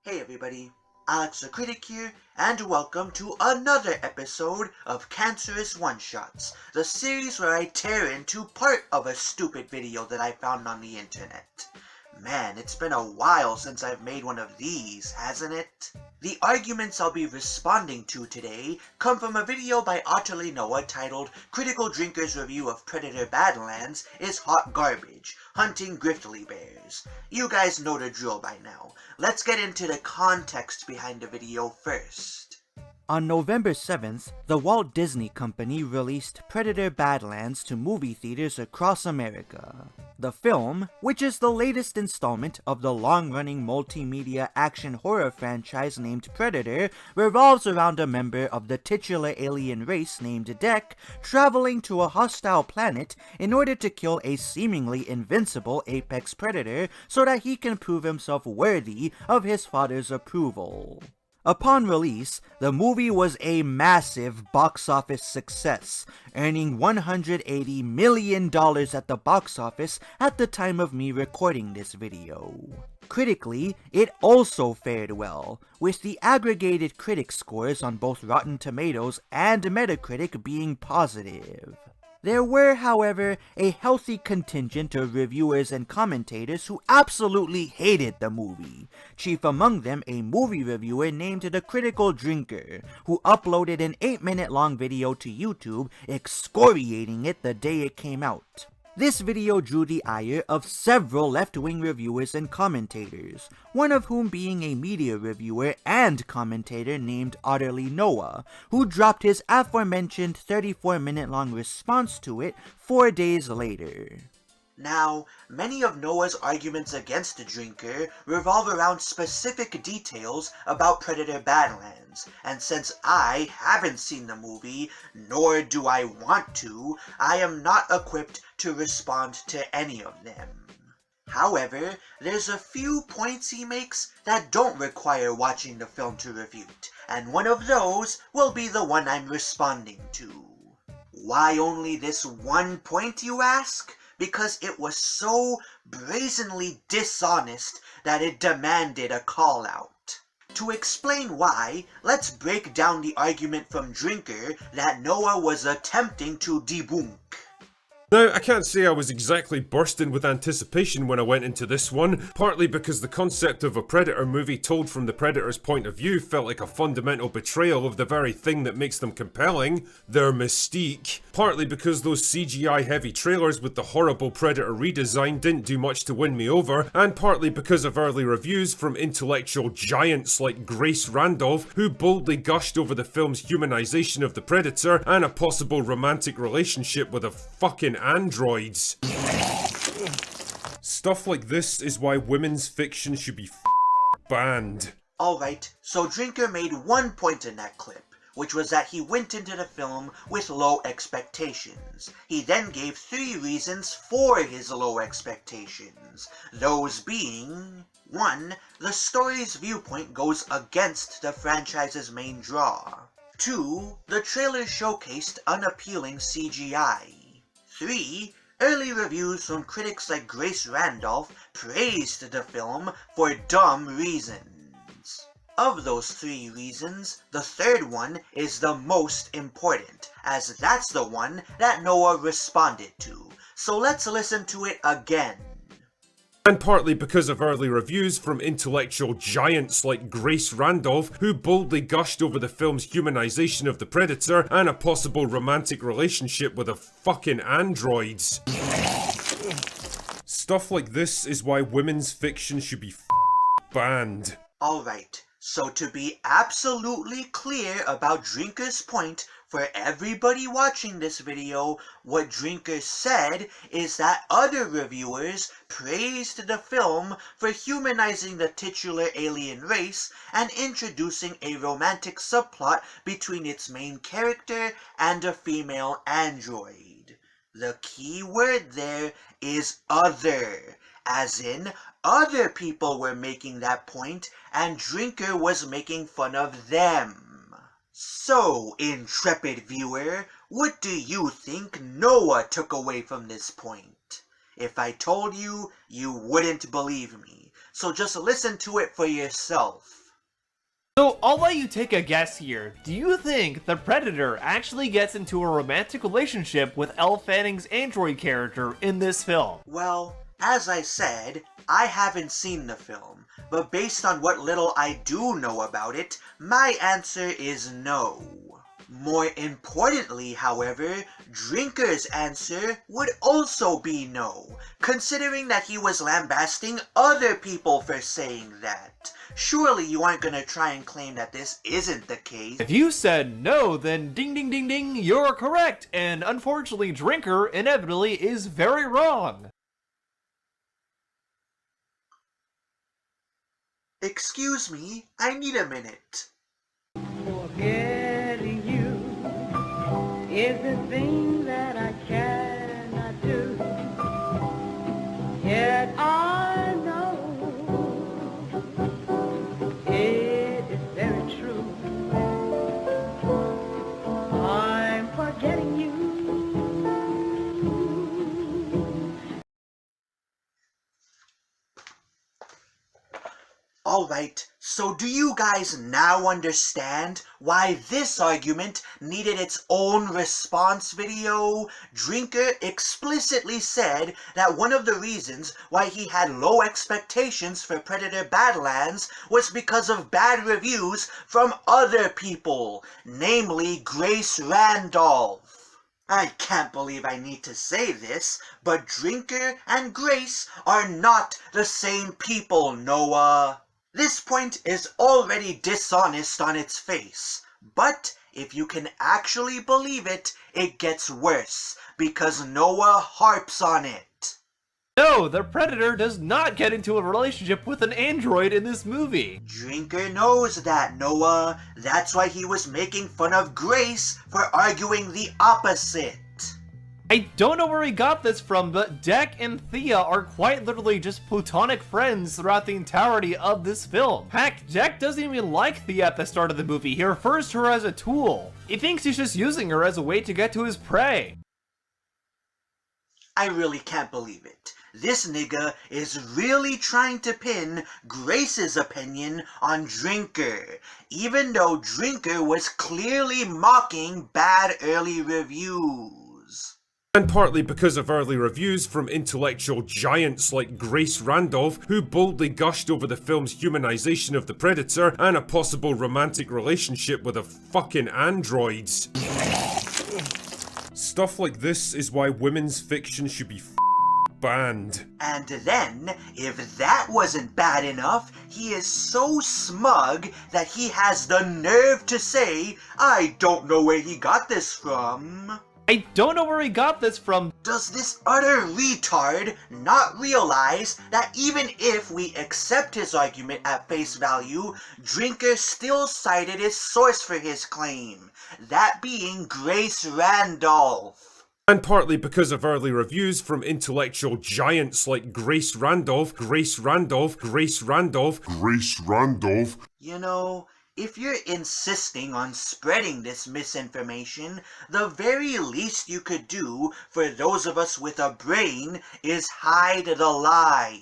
Hey everybody, Alex the Critic here, and welcome to another episode of Cancerous One-Shots, the series where I tear into part of a stupid video that I found on the internet. Man, it's been a while since I've made one of these, hasn't it? The arguments I'll be responding to today come from a video by OtterlyNoah titled Critical Drinker's Review of Predator Badlands is Hot Garbage, Hunting Grizzly Bears. You guys know the drill by now. Let's get into the context behind the video first. On November 7th, the Walt Disney Company released Predator Badlands to movie theaters across America. The film, which is the latest installment of the long-running multimedia action horror franchise named Predator, revolves around a member of the titular alien race named Dek traveling to a hostile planet in order to kill a seemingly invincible apex predator so that he can prove himself worthy of his father's approval. Upon release, the movie was a massive box office success, earning $180 million at the box office at the time of me recording this video. Critically, it also fared well, with the aggregated critic scores on both Rotten Tomatoes and Metacritic being positive. There were, however, a healthy contingent of reviewers and commentators who absolutely hated the movie, chief among them a movie reviewer named The Critical Drinker, who uploaded an 8-minute long video to YouTube excoriating it the day it came out. This video drew the ire of several left-wing reviewers and commentators, one of whom being a media reviewer and commentator named OtterlyNoah, who dropped his aforementioned 34-minute long response to it 4 days later. Now, many of Noah's arguments against the drinker revolve around specific details about Predator Badlands, and since I haven't seen the movie, nor do I want to, I am not equipped to respond to any of them. However, there's a few points he makes that don't require watching the film to refute, and one of those will be the one I'm responding to. Why only this one point, you ask? Because it was so brazenly dishonest that it demanded a call-out. To explain why, let's break down the argument from Drinker that Noah was attempting to debunk. Now, I can't say I was exactly bursting with anticipation when I went into this one, partly because the concept of a Predator movie told from the Predator's point of view felt like a fundamental betrayal of the very thing that makes them compelling, their mystique, partly because those CGI-heavy trailers with the horrible Predator redesign didn't do much to win me over, and partly because of early reviews from intellectual giants like Grace Randolph, who boldly gushed over the film's humanization of the Predator and a possible romantic relationship with a fucking androids. Stuff like this is why women's fiction should be banned. Alright, so Drinker made one point in that clip, which was that he went into the film with low expectations. He then gave 3 reasons for his low expectations, those being: 1. The story's viewpoint goes against the franchise's main draw. 2. The trailer showcased unappealing CGI. 3. Early reviews from critics like Grace Randolph praised the film for dumb reasons. Of those 3 reasons, the third one is the most important, as that's the one that Noah responded to. So let's listen to it again. And partly because of early reviews from intellectual giants like Grace Randolph, who boldly gushed over the film's humanization of the Predator and a possible romantic relationship with a fucking androids. Stuff like this is why women's fiction should be banned. Alright, so to be absolutely clear about Drinker's point, for everybody watching this video, what Drinker said is that other reviewers praised the film for humanizing the titular alien race and introducing a romantic subplot between its main character and a female android. The key word there is other, as in other people were making that point and Drinker was making fun of them. So, intrepid viewer, what do you think Noah took away from this point? If I told you, you wouldn't believe me. So just listen to it for yourself. So I'll let you take a guess here. Do you think the Predator actually gets into a romantic relationship with Elle Fanning's android character in this film? Well, as I said, I haven't seen the film, but based on what little I do know about it, my answer is no. More importantly, however, Drinker's answer would also be no, considering that he was lambasting other people for saying that. Surely you aren't gonna try and claim that this isn't the case. If you said no, then ding ding ding ding, you're correct, and unfortunately Drinker inevitably is very wrong. Excuse me, I need a minute. Forgetting you is the thing that I cannot do. Yet I know it is very true. I'm forgetting you. Alright, so do you guys now understand why this argument needed its own response video? Drinker explicitly said that one of the reasons why he had low expectations for Predator Badlands was because of bad reviews from other people, namely Grace Randolph. I can't believe I need to say this, but Drinker and Grace are not the same people, Noah. This point is already dishonest on its face, but if you can actually believe it, it gets worse, because Noah harps on it. No, the Predator does not get into a relationship with an android in this movie. Drinker knows that, Noah. That's why he was making fun of Grace for arguing the opposite. I don't know where he got this from, but Deck and Thea are quite literally just platonic friends throughout the entirety of this film. Heck, Deck doesn't even like Thea at the start of the movie. He refers to her as a tool. He thinks he's just using her as a way to get to his prey. I really can't believe it. This nigga is really trying to pin Grace's opinion on Drinker, even though Drinker was clearly mocking bad early reviews. And partly because of early reviews from intellectual giants like Grace Randolph, who boldly gushed over the film's humanization of the Predator and a possible romantic relationship with a fucking androids. Stuff like this is why women's fiction should be banned. And then, if that wasn't bad enough, he is so smug that he has the nerve to say, "I don't know where he got this from." I don't know where he got this from. Does this utter retard not realize that even if we accept his argument at face value, Drinker still cited his source for his claim, that being Grace Randolph? And partly because of early reviews from intellectual giants like Grace Randolph. You know, if you're insisting on spreading this misinformation, the very least you could do for those of us with a brain is hide the lie.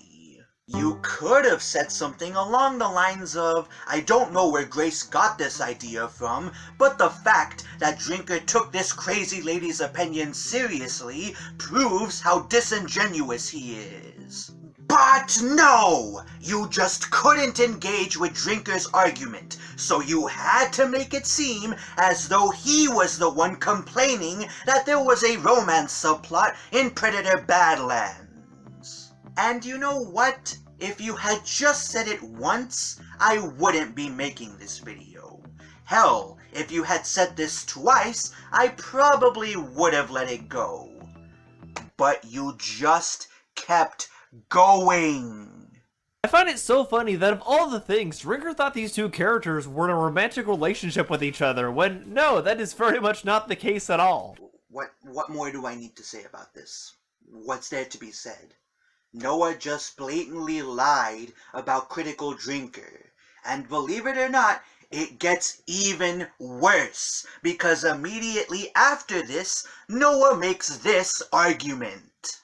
You could have said something along the lines of, "I don't know where Grace got this idea from, but the fact that Drinker took this crazy lady's opinion seriously proves how disingenuous he is." But no! You just couldn't engage with Drinker's argument, so you had to make it seem as though he was the one complaining that there was a romance subplot in Predator Badlands. And you know what? If you had just said it once, I wouldn't be making this video. Hell, if you had said this twice, I probably would have let it go. But you just kept going. I find it so funny that of all the things, Drinker thought these two characters were in a romantic relationship with each other, when no, that is very much not the case at all. What more do I need to say about this? What's there to be said? Noah just blatantly lied about Critical Drinker. And believe it or not, it gets even worse, because immediately after this, Noah makes this argument.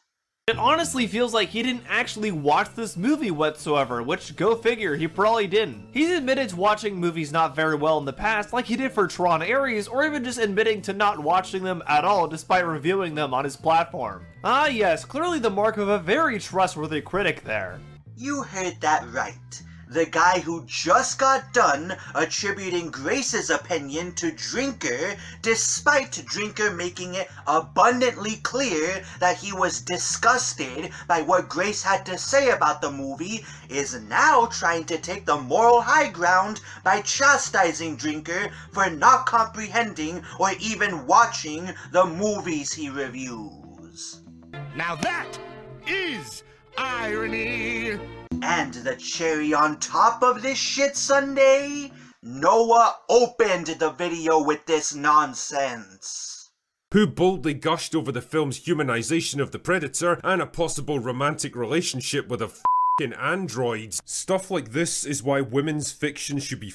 It honestly feels like he didn't actually watch this movie whatsoever, which, go figure, he probably didn't. He's admitted to watching movies not very well in the past, like he did for Tron Ares, or even just admitting to not watching them at all despite reviewing them on his platform. Ah yes, clearly the mark of a very trustworthy critic there. You heard that right. The guy who just got done attributing Grace's opinion to Drinker, despite Drinker making it abundantly clear that he was disgusted by what Grace had to say about the movie, is now trying to take the moral high ground by chastising Drinker for not comprehending or even watching the movies he reviews. Now that is irony! And the cherry on top of this shit sundae, Noah opened the video with this nonsense. Who boldly gushed over the film's humanization of the Predator and a possible romantic relationship with a f***ing android. Stuff like this is why women's fiction should be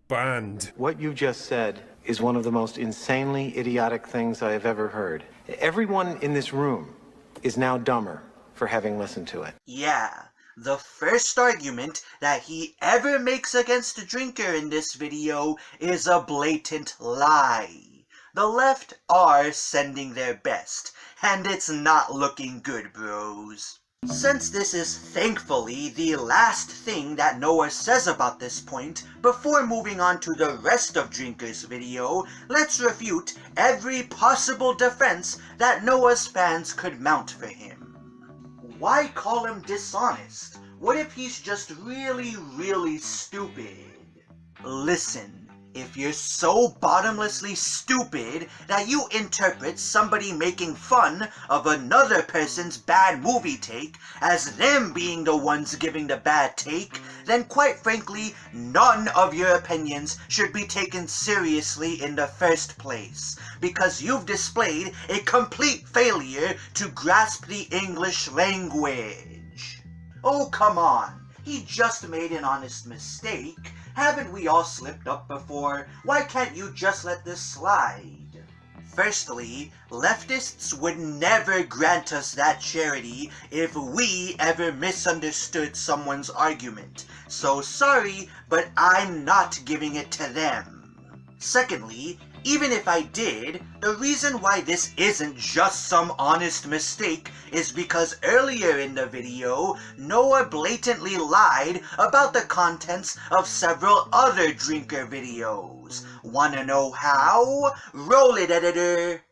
banned. What you just said is one of the most insanely idiotic things I have ever heard. Everyone in this room is now dumber for having listened to it. Yeah. The first argument that he ever makes against Drinker in this video is a blatant lie. The left are sending their best, and it's not looking good, bros. Since this is thankfully the last thing that Noah says about this point, before moving on to the rest of Drinker's video, let's refute every possible defense that Noah's fans could mount for him. Why call him dishonest? What if he's just really stupid? Listen, if you're so bottomlessly stupid that you interpret somebody making fun of another person's bad movie take as them being the ones giving the bad take, then quite frankly, none of your opinions should be taken seriously in the first place, because you've displayed a complete failure to grasp the English language. Oh, come on. He just made an honest mistake. Haven't we all slipped up before? Why can't you just let this slide? Firstly, leftists would never grant us that charity if we ever misunderstood someone's argument. So sorry, but I'm not giving it to them. Secondly, even if I did, the reason why this isn't just some honest mistake is because earlier in the video, Noah blatantly lied about the contents of several other Drinker videos. Wanna know how? Roll it, editor!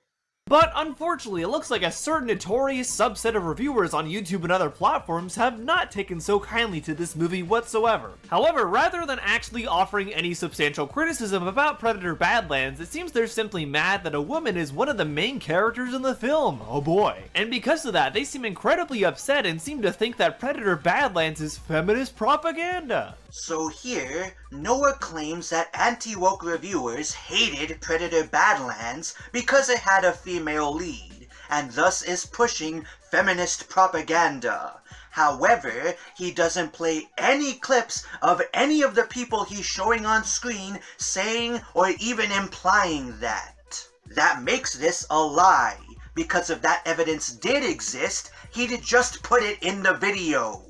But unfortunately, it looks like a certain notorious subset of reviewers on YouTube and other platforms have not taken so kindly to this movie whatsoever. However, rather than actually offering any substantial criticism about Predator Badlands, it seems they're simply mad that a woman is one of the main characters in the film. Oh boy. And because of that, they seem incredibly upset and seem to think that Predator Badlands is feminist propaganda. So here, Noah claims that anti-woke reviewers hated Predator Badlands because it had a female lead, and thus is pushing feminist propaganda. However, he doesn't play any clips of any of the people he's showing on screen saying or even implying that. That makes this a lie, because if that evidence did exist, he'd just put it in the video.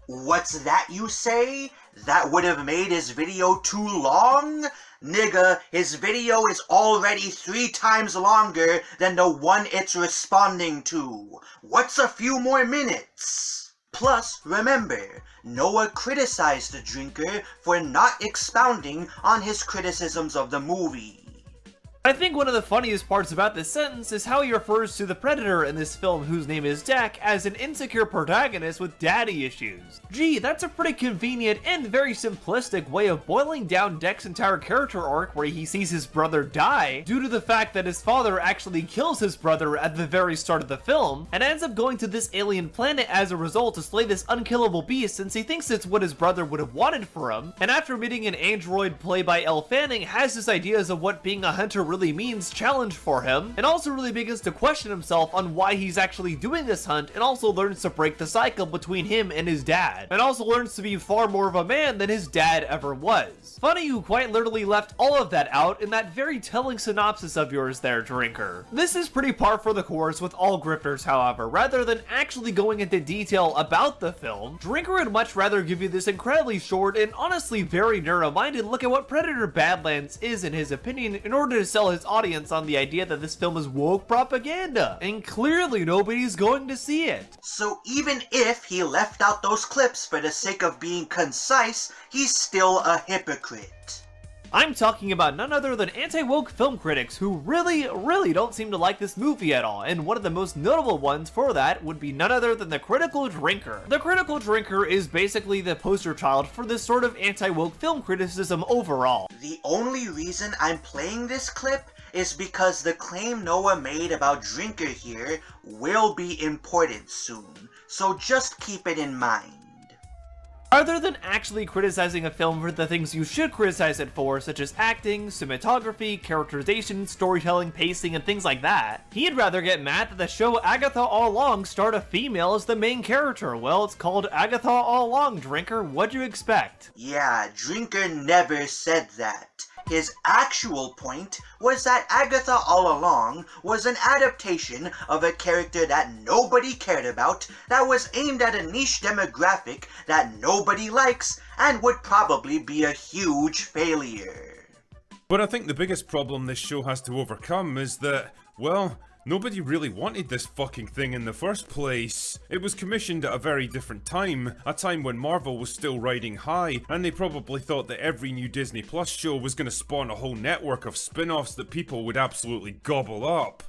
What's that, you say? That would have made his video too long? Nigga, his video is already 3 times longer than the one it's responding to. What's a few more minutes? Plus, remember, Noah criticized the Drinker for not expounding on his criticisms of the movie. I think one of the funniest parts about this sentence is how he refers to the Predator in this film, whose name is Jack, as an insecure protagonist with daddy issues. Gee, that's a pretty convenient and very simplistic way of boiling down Deck's entire character arc, where he sees his brother die due to the fact that his father actually kills his brother at the very start of the film, and ends up going to this alien planet as a result to slay this unkillable beast since he thinks it's what his brother would have wanted for him, and after meeting an android played by Elle Fanning, has his ideas of what being a hunter really means challenge for him, and also really begins to question himself on why he's actually doing this hunt, and also learns to break the cycle between him and his dad, and also learns to be far more of a man than his dad ever was. Funny you quite literally left all of that out in that very telling synopsis of yours there, Drinker. This is pretty par for the course with all grifters, however. Rather than actually going into detail about the film, Drinker would much rather give you this incredibly short and honestly very narrow-minded look at what Predator Badlands is in his opinion in order to sell his audience on the idea that this film is woke propaganda, and clearly nobody's going to see it. So even if he left out those clips for the sake of being concise, he's still a hypocrite. I'm talking about none other than anti-woke film critics who really don't seem to like this movie at all, and one of the most notable ones for that would be none other than the Critical Drinker. The Critical Drinker is basically the poster child for this sort of anti-woke film criticism overall. The only reason I'm playing this clip is because the claim Noah made about Drinker here will be important soon, so just keep it in mind. Rather than actually criticizing a film for the things you should criticize it for, such as acting, cinematography, characterization, storytelling, pacing, and things like that, he'd rather get mad that the show Agatha All Along starred a female as the main character. Well, it's called Agatha All Along, Drinker. What'd you expect? Yeah, Drinker never said that. His actual point was that Agatha All Along was an adaptation of a character that nobody cared about, that was aimed at a niche demographic that nobody likes, and would probably be a huge failure. But I think the biggest problem this show has to overcome is that, well, nobody really wanted this fucking thing in the first place. It was commissioned at a very different time, a time when Marvel was still riding high, and they probably thought that every new Disney Plus show was going to spawn a whole network of spin-offs that people would absolutely gobble up.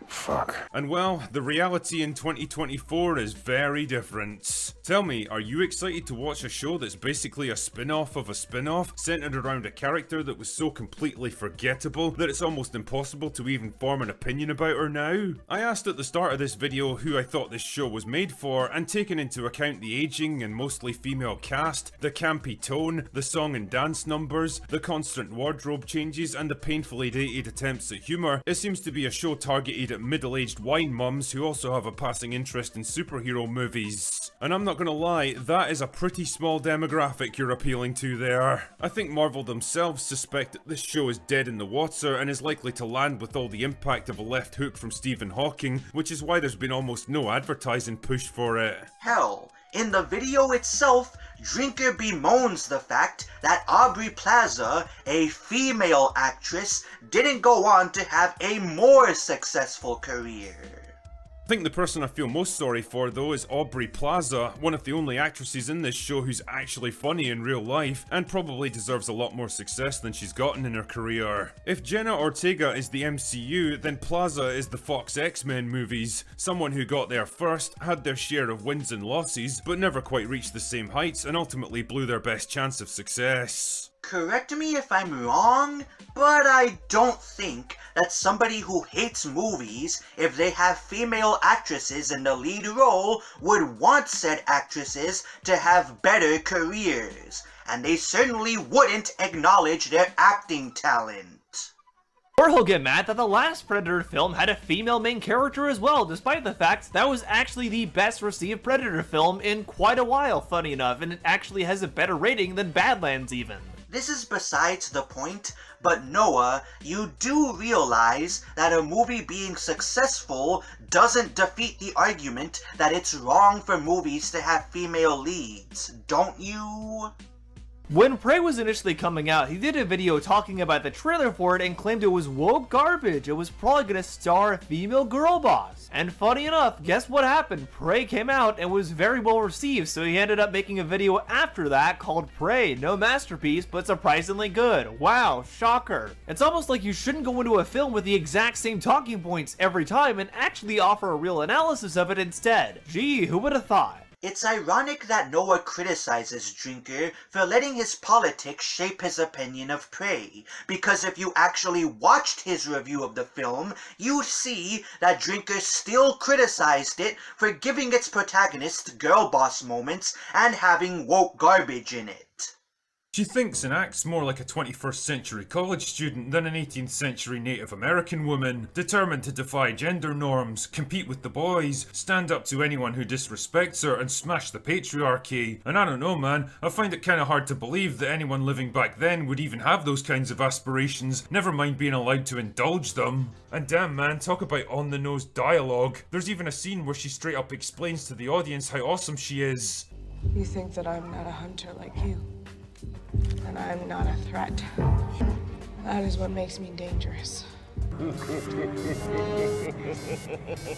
Fuck. And well, the reality in 2024 is very different. Tell me, are you excited to watch a show that's basically a spin-off of a spin-off, centered around a character that was so completely forgettable that it's almost impossible to even form an opinion about her now? I asked at the start of this video who I thought this show was made for, and taking into account the aging and mostly female cast, the campy tone, the song and dance numbers, the constant wardrobe changes, and the painfully dated attempts at humour, it seems to be a show targeted at middle-aged wine mums who also have a passing interest in superhero movies. And I'm not gonna lie, that is a pretty small demographic you're appealing to there. I think Marvel themselves suspect that this show is dead in the water and is likely to land with all the impact of a left hook from Stephen Hawking, which is why there's been almost no advertising push for it. Hell, in the video itself, Drinker bemoans the fact that Aubrey Plaza, a female actress, didn't go on to have a more successful career. I think the person I feel most sorry for though is Aubrey Plaza, one of the only actresses in this show who's actually funny in real life, and probably deserves a lot more success than she's gotten in her career. If Jenna Ortega is the MCU, then Plaza is the Fox X-Men movies, someone who got there first, had their share of wins and losses, but never quite reached the same heights and ultimately blew their best chance of success. Correct me if I'm wrong, but I don't think that somebody who hates movies, if they have female actresses in the lead role, would want said actresses to have better careers, and they certainly wouldn't acknowledge their acting talent. Or he'll get mad that the last Predator film had a female main character as well, despite the fact that was actually the best received Predator film in quite a while, funny enough, and it actually has a better rating than Badlands even. This is besides the point, but Noah, you do realize that a movie being successful doesn't defeat the argument that it's wrong for movies to have female leads, don't you? When Prey was initially coming out, he did a video talking about the trailer for it and claimed it was woke garbage. It was probably gonna star a female girl boss. And funny enough, guess what happened? Prey came out and was very well received, so he ended up making a video after that called Prey. No masterpiece, but surprisingly good. Wow, shocker. It's almost like you shouldn't go into a film with the exact same talking points every time and actually offer a real analysis of it instead. Gee, who would have thought? It's ironic that Noah criticizes Drinker for letting his politics shape his opinion of Prey, because if you actually watched his review of the film, you'd see that Drinker still criticized it for giving its protagonist girl boss moments and having woke garbage in it. She thinks and acts more like a 21st century college student than an 18th century Native American woman, determined to defy gender norms, compete with the boys, stand up to anyone who disrespects her, and smash the patriarchy. And I don't know, man, I find it kinda hard to believe that anyone living back then would even have those kinds of aspirations, never mind being allowed to indulge them. And damn man, talk about on-the-nose dialogue. There's even a scene where she straight up explains to the audience how awesome she is. You think that I'm not a hunter like you, and I'm not a threat. That is what makes me dangerous.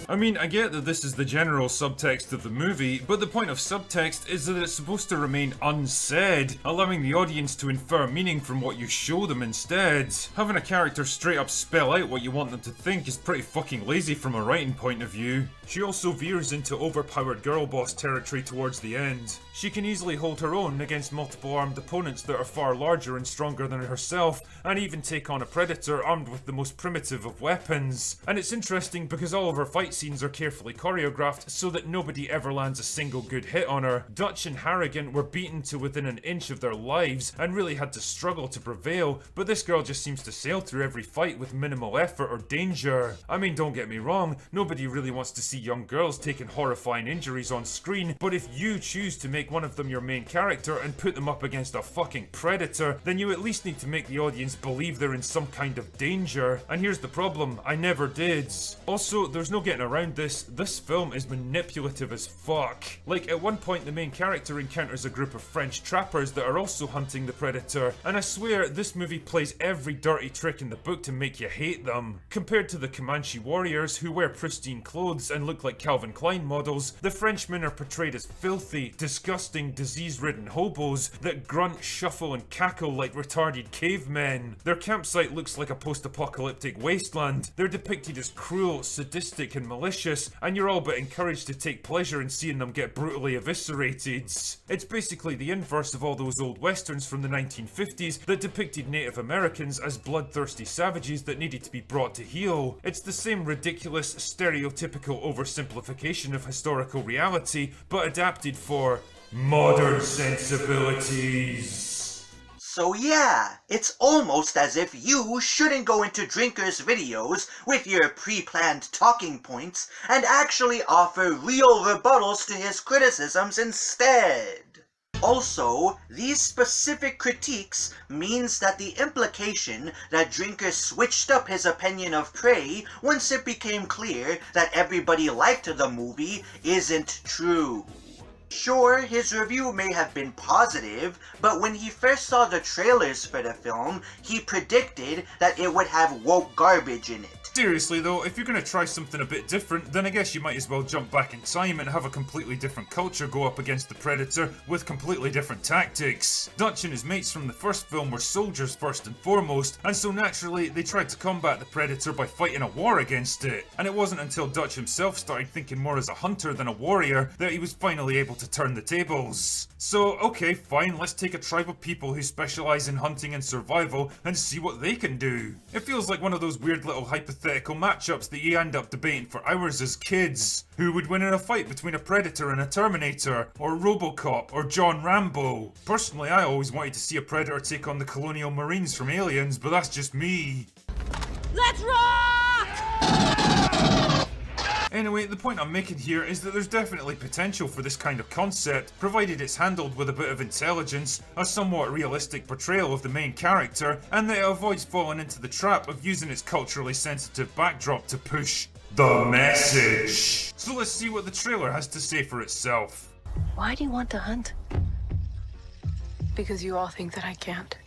I mean, I get that this is the general subtext of the movie, but the point of subtext is that it's supposed to remain unsaid, allowing the audience to infer meaning from what you show them instead. Having a character straight up spell out what you want them to think is pretty fucking lazy from a writing point of view. She also veers into overpowered girl boss territory towards the end. She can easily hold her own against multiple armed opponents that are far larger and stronger than herself, and even take on a predator armed with the most primitive of weapons. And it's interesting because all of her fight scenes are carefully choreographed so that nobody ever lands a single good hit on her. Dutch and Harrigan were beaten to within an inch of their lives and really had to struggle to prevail, but this girl just seems to sail through every fight with minimal effort or danger. I mean, don't get me wrong, nobody really wants to see young girls taking horrifying injuries on screen, but if you choose to make one of them your main character and put them up against a fucking predator, then you at least need to make the audience believe they're in some kind of danger. And here's the problem, I never did. Also, there's no getting around this film is manipulative as fuck. Like, at one point the main character encounters a group of French trappers that are also hunting the predator, and I swear this movie plays every dirty trick in the book to make you hate them. Compared to the Comanche warriors who wear pristine clothes and look like Calvin Klein models, the Frenchmen are portrayed as filthy, disgusting, disease-ridden hobos that grunt, shuffle and cackle like retarded cavemen. Their campsite looks like a post-apocalyptic wasteland. They're depicted as cruel, sadistic and malicious, and you're all but encouraged to take pleasure in seeing them get brutally eviscerated. It's basically the inverse of all those old westerns from the 1950s that depicted Native Americans as bloodthirsty savages that needed to be brought to heel. It's the same ridiculous, stereotypical oversimplification of historical reality, but adapted for modern sensibilities. So yeah, it's almost as if you shouldn't go into Drinker's videos with your pre-planned talking points and actually offer real rebuttals to his criticisms instead. Also, these specific critiques means that the implication that Drinker switched up his opinion of Prey once it became clear that everybody liked the movie isn't true. Sure, his review may have been positive, but when he first saw the trailers for the film, he predicted that it would have woke garbage in it. Seriously though, if you're gonna try something a bit different, then I guess you might as well jump back in time and have a completely different culture go up against the Predator with completely different tactics. Dutch and his mates from the first film were soldiers first and foremost, and so naturally they tried to combat the Predator by fighting a war against it. And it wasn't until Dutch himself started thinking more as a hunter than a warrior that he was finally able to turn the tables. So, okay, fine, let's take a tribe of people who specialise in hunting and survival and see what they can do. It feels like one of those weird little hypothetical matchups that you end up debating for hours as kids. Who would win in a fight between a Predator and a Terminator, or Robocop, or John Rambo? Personally, I always wanted to see a Predator take on the Colonial Marines from Aliens, but that's just me. Let's rock! Anyway, the point I'm making here is that there's definitely potential for this kind of concept, provided it's handled with a bit of intelligence, a somewhat realistic portrayal of the main character, and that it avoids falling into the trap of using its culturally sensitive backdrop to push the message. So let's see what the trailer has to say for itself. Why do you want to hunt? Because you all think that I can't.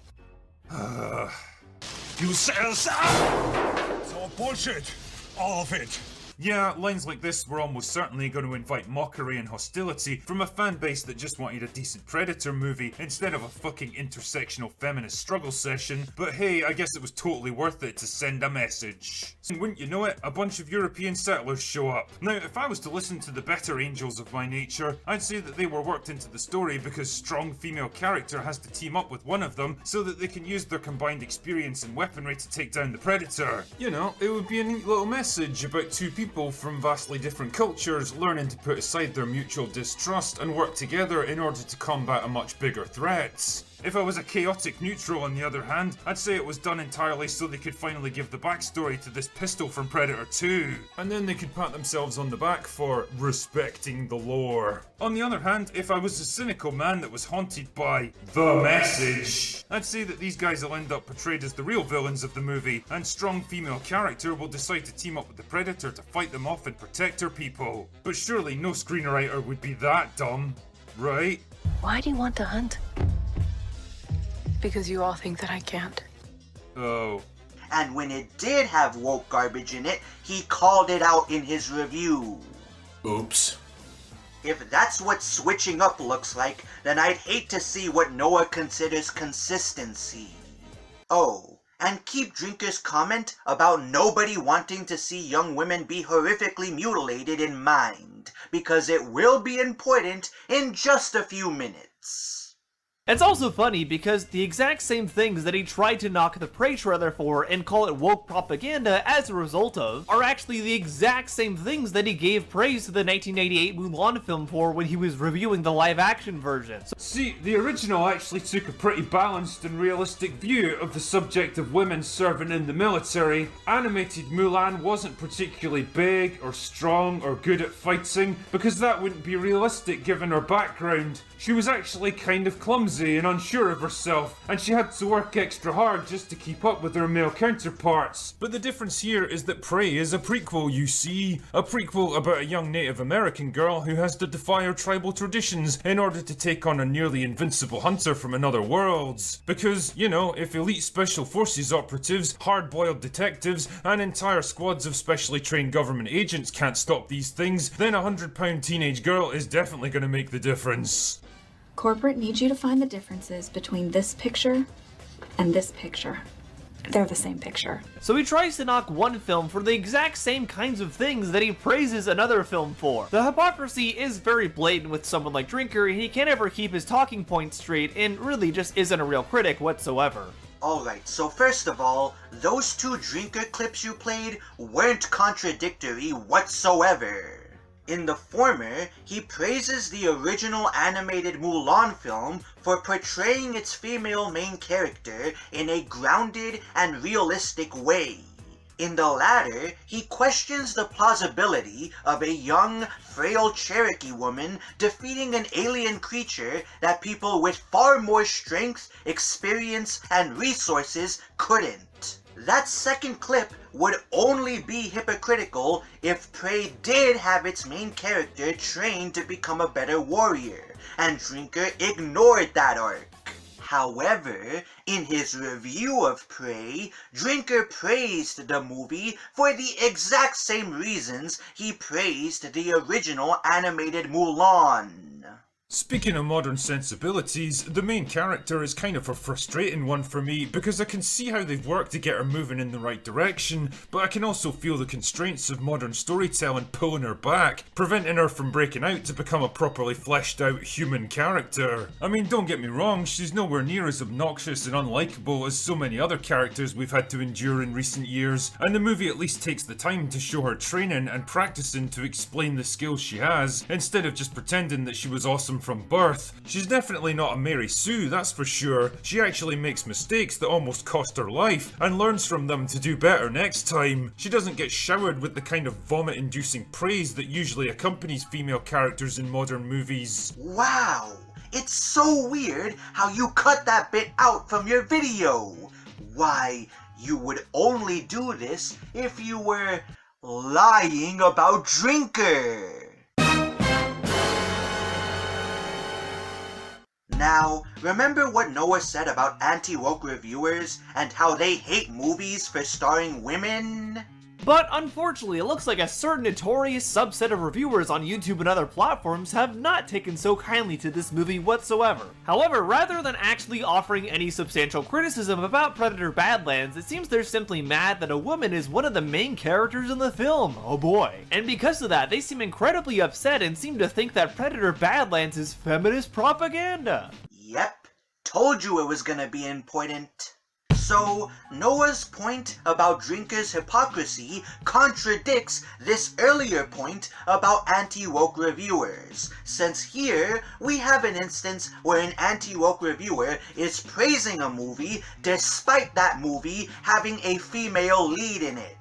You sells out! It's all bullshit. All of it. Yeah, lines like this were almost certainly going to invite mockery and hostility from a fan base that just wanted a decent Predator movie instead of a fucking intersectional feminist struggle session, but hey, I guess it was totally worth it to send a message. And wouldn't you know it, a bunch of European settlers show up. Now, if I was to listen to the better angels of my nature, I'd say that they were worked into the story because strong female character has to team up with one of them so that they can use their combined experience and weaponry to take down the Predator. You know, it would be a neat little message about two people from vastly different cultures learning to put aside their mutual distrust and work together in order to combat a much bigger threat. If I was a chaotic neutral, on the other hand, I'd say it was done entirely so they could finally give the backstory to this pistol from Predator 2. And then they could pat themselves on the back for respecting the lore. On the other hand, if I was a cynical man that was haunted by the message, I'd say that these guys will end up portrayed as the real villains of the movie, and strong female character will decide to team up with the Predator to fight them off and protect her people. But surely no screenwriter would be that dumb, right? Why do you want to hunt? Because you all think that I can't. Oh. And when it did have woke garbage in it, he called it out in his review. Oops. If that's what switching up looks like, then I'd hate to see what Noah considers consistency. Oh, and keep Drinker's comment about nobody wanting to see young women be horrifically mutilated in mind, because it will be important in just a few minutes. It's also funny because the exact same things that he tried to knock the Prey trailer for and call it woke propaganda as a result of are actually the exact same things that he gave praise to the 1988 Mulan film for when he was reviewing the live-action version. See, the original actually took a pretty balanced and realistic view of the subject of women serving in the military. Animated Mulan wasn't particularly big or strong or good at fighting, because that wouldn't be realistic given her background. She was actually kind of clumsy and unsure of herself, and she had to work extra hard just to keep up with her male counterparts. But the difference here is that Prey is a prequel, you see. A prequel about a young Native American girl who has to defy her tribal traditions in order to take on a nearly invincible hunter from another world. Because, you know, if elite special forces operatives, hard-boiled detectives, and entire squads of specially trained government agents can't stop these things, then a 100-pound teenage girl is definitely going to make the difference. Corporate needs you to find the differences between this picture and this picture. They're the same picture. So he tries to knock one film for the exact same kinds of things that he praises another film for. The hypocrisy is very blatant with someone like Drinker, and he can't ever keep his talking points straight and really just isn't a real critic whatsoever. Alright, so first of all, those two Drinker clips you played weren't contradictory whatsoever. In the former, he praises the original animated Mulan film for portraying its female main character in a grounded and realistic way. In the latter, he questions the plausibility of a young, frail Cherokee woman defeating an alien creature that people with far more strength, experience, and resources couldn't. That second clip would only be hypocritical if Prey did have its main character trained to become a better warrior, and Drinker ignored that arc. However, in his review of Prey, Drinker praised the movie for the exact same reasons he praised the original animated Mulan. Speaking of modern sensibilities, the main character is kind of a frustrating one for me because I can see how they've worked to get her moving in the right direction, but I can also feel the constraints of modern storytelling pulling her back, preventing her from breaking out to become a properly fleshed out human character. I mean, don't get me wrong, she's nowhere near as obnoxious and unlikable as so many other characters we've had to endure in recent years, and the movie at least takes the time to show her training and practicing to explain the skills she has, instead of just pretending that she was awesome from birth. She's definitely not a Mary Sue, that's for sure. She actually makes mistakes that almost cost her life, and learns from them to do better next time. She doesn't get showered with the kind of vomit-inducing praise that usually accompanies female characters in modern movies. Wow! It's so weird how you cut that bit out from your video! Why, you would only do this if you were lying about Drinker! Now, remember what Noah said about anti-woke reviewers and how they hate movies for starring women? But unfortunately, it looks like a certain notorious subset of reviewers on YouTube and other platforms have not taken so kindly to this movie whatsoever. However, rather than actually offering any substantial criticism about Predator Badlands, it seems they're simply mad that a woman is one of the main characters in the film. Oh boy. And because of that, they seem incredibly upset and seem to think that Predator Badlands is feminist propaganda. Yep, told you it was gonna be important. So, Noah's point about drinkers' hypocrisy contradicts this earlier point about anti-woke reviewers, since here we have an instance where an anti-woke reviewer is praising a movie despite that movie having a female lead in it.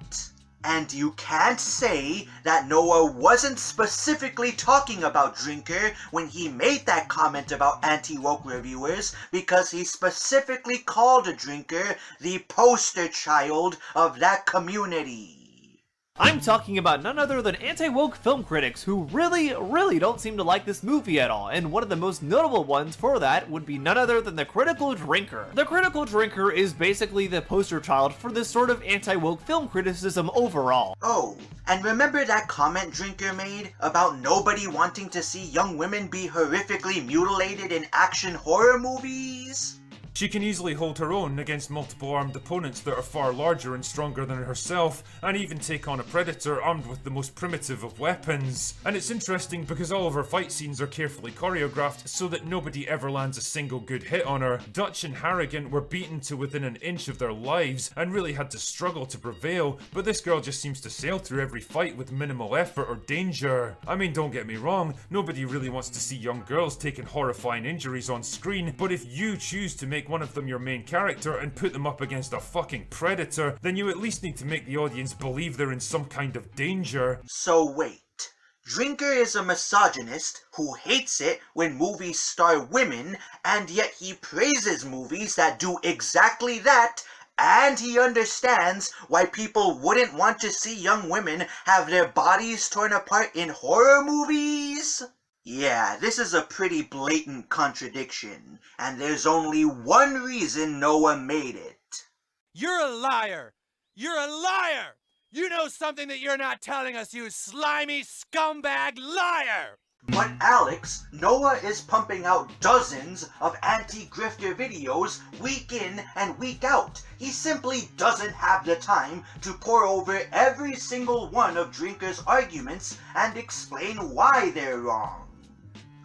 And you can't say that Noah wasn't specifically talking about Drinker when he made that comment about anti-woke reviewers, because he specifically called Drinker the poster child of that community. I'm talking about none other than anti-woke film critics who really don't seem to like this movie at all, and one of the most notable ones for that would be none other than the Critical Drinker. The Critical Drinker is basically the poster child for this sort of anti-woke film criticism overall. Oh, and remember that comment Drinker made about nobody wanting to see young women be horrifically mutilated in action horror movies? She can easily hold her own against multiple armed opponents that are far larger and stronger than herself, and even take on a predator armed with the most primitive of weapons. And it's interesting because all of her fight scenes are carefully choreographed so that nobody ever lands a single good hit on her. Dutch and Harrigan were beaten to within an inch of their lives and really had to struggle to prevail, but this girl just seems to sail through every fight with minimal effort or danger. I mean, don't get me wrong, nobody really wants to see young girls taking horrifying injuries on screen, but if you choose to make one of them your main character and put them up against a fucking predator, then you at least need to make the audience believe they're in some kind of danger. So wait, Drinker is a misogynist who hates it when movies star women, and yet he praises movies that do exactly that, and he understands why people wouldn't want to see young women have their bodies torn apart in horror movies? Yeah, this is a pretty blatant contradiction, and there's only one reason Noah made it. You're a liar! You're a liar! You know something that you're not telling us, you slimy scumbag liar! But Alex, Noah is pumping out dozens of anti-grifter videos week in and week out. He simply doesn't have the time to pour over every single one of Drinker's arguments and explain why they're wrong.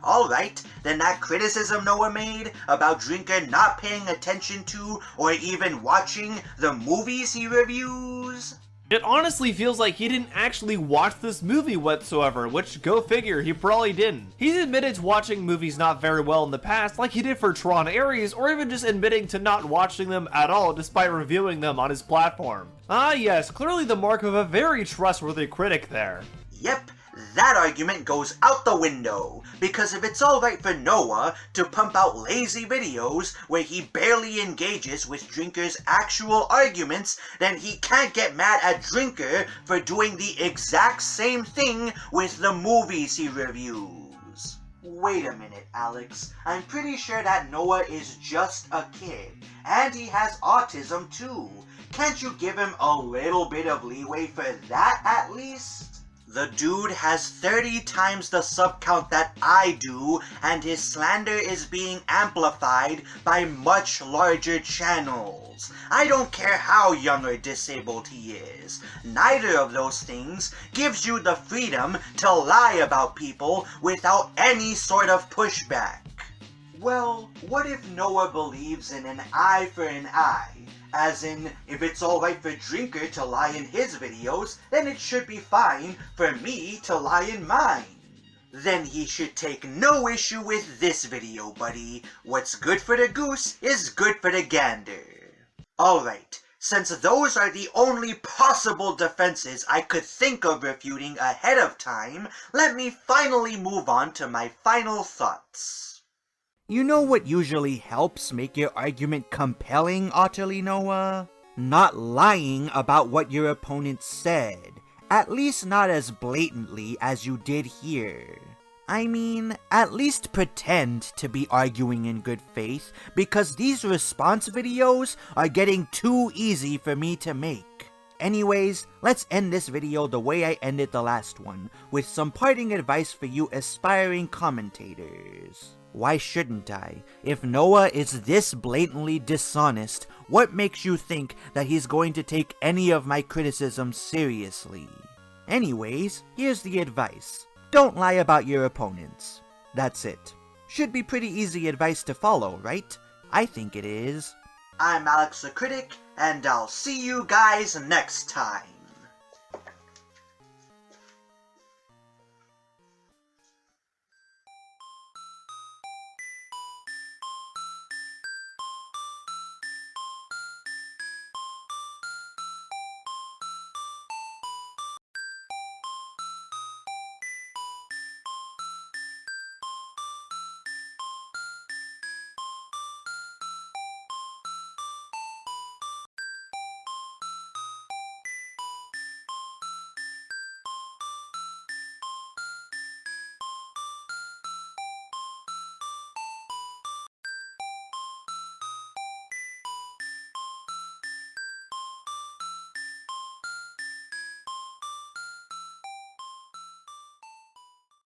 Alright, then that criticism Noah made about Drinker not paying attention to or even watching the movies he reviews? It honestly feels like he didn't actually watch this movie whatsoever, which, go figure, he probably didn't. He's admitted to watching movies not very well in the past, like he did for Tron Ares, or even just admitting to not watching them at all despite reviewing them on his platform. Ah yes, clearly the mark of a very trustworthy critic there. Yep, that argument goes out the window, because if it's alright for Noah to pump out lazy videos where he barely engages with Drinker's actual arguments, then he can't get mad at Drinker for doing the exact same thing with the movies he reviews. Wait a minute, Alex. I'm pretty sure that Noah is just a kid, and he has autism too. Can't you give him a little bit of leeway for that at least? The dude has 30 times the sub count that I do, and his slander is being amplified by much larger channels. I don't care how young or disabled he is. Neither of those things gives you the freedom to lie about people without any sort of pushback. Well, what if Noah believes in an eye for an eye? As in, if it's alright for Drinker to lie in his videos, then it should be fine for me to lie in mine. Then he should take no issue with this video, buddy. What's good for the goose is good for the gander. Alright, since those are the only possible defenses I could think of refuting ahead of time, let me finally move on to my final thoughts. You know what usually helps make your argument compelling, OtterlyNoah? Not lying about what your opponent said. At least not as blatantly as you did here. I mean, at least pretend to be arguing in good faith, because these response videos are getting too easy for me to make. Anyways, let's end this video the way I ended the last one, with some parting advice for you aspiring commentators. Why shouldn't I? If Noah is this blatantly dishonest, what makes you think that he's going to take any of my criticisms seriously? Anyways, here's the advice. Don't lie about your opponents. That's it. Should be pretty easy advice to follow, right? I think it is. I'm Alex the Critic, and I'll see you guys next time.